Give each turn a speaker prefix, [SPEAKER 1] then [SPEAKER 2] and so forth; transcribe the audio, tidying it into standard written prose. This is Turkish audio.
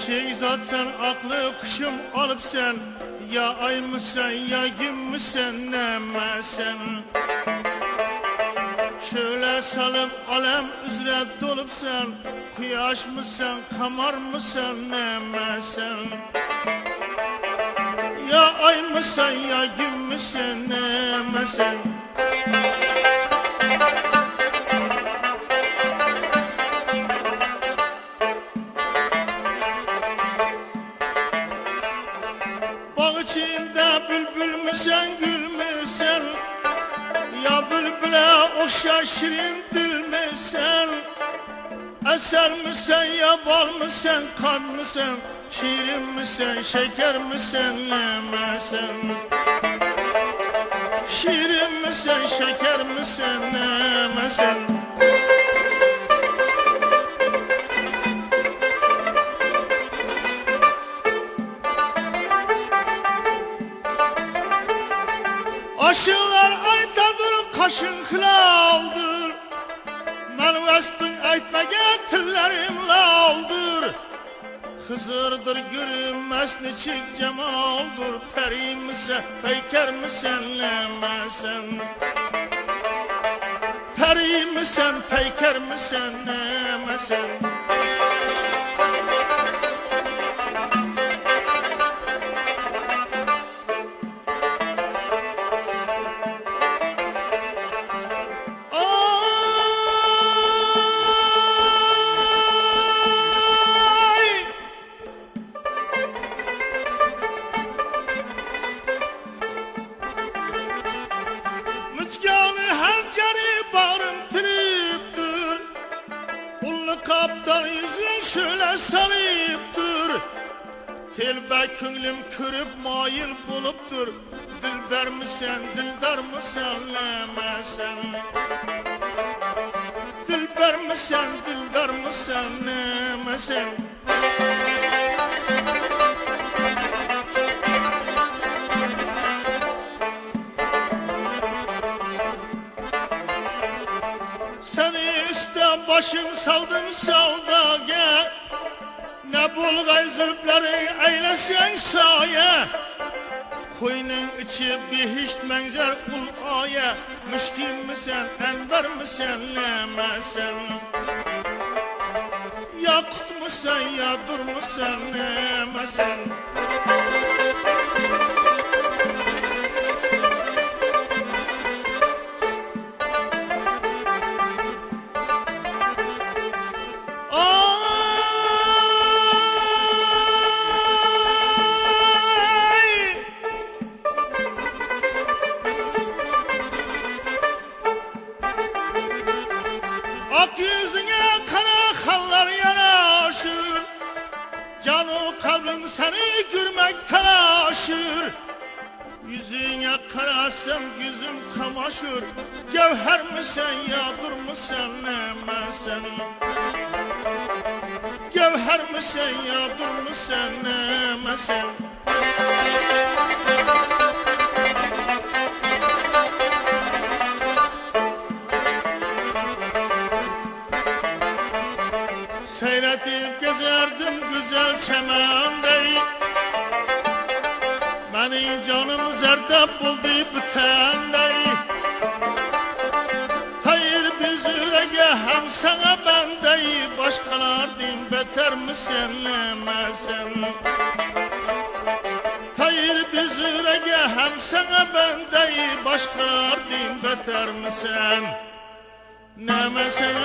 [SPEAKER 1] Çeyizat sen aklı kuşum alıp sen, ya ay mısın ya gün müsün nemesen. Şöyle salıp alem üzere dolup sen, kuyaş mısın kamar mısın nemesen. Ya ay mısın ya gün müsün nemesen. Bağ içinde bülbül müsen gül müsen, ya bülbüle okşa şirin dil misin? Eser misin ya bal mısın kan mısın, şirin misin şeker misin nemesin? Şirin misin şeker misin nemesin? Aşılar aytadır kaşın kılaldır, Melvestin aytmagan tillerim laldır. Hızırdır görünmez neçik cemaldır, Peri misin peyker misin nemesin? Peri misin peyker misin nemesin? Kaptan yüzün şöyle salıptır, Telbe könglim körüp mayıl buluptur. Dilber misin dildar mısın nemesen? Dilber misin dildar mısın nemesen? Seni üstte başım saldım savdaga, ne bulgay zübleri eylesen saye. Koynun içi bihişt menzer kul aya, Müşkin misin enver misin nemesen? Ya kut musun ya dur musun nemesen? Ak yüzüne kara hallar yanaşır, canı kalbim seni görmek telaşır. Yüzüne karasım gözüm kamaşır, Gevher misin ya dur musun nemesen? Gevher misin ya dur musun nemesen? Seyredip gezerdim güzel çemendey, Benim canım zerdep buldu bütendey. Tayir bizürege hem sana bendey, Başkalar din beter misin nemesen? Tayir bizürege hem sana bendey, Başkalar din beter misin nemesen?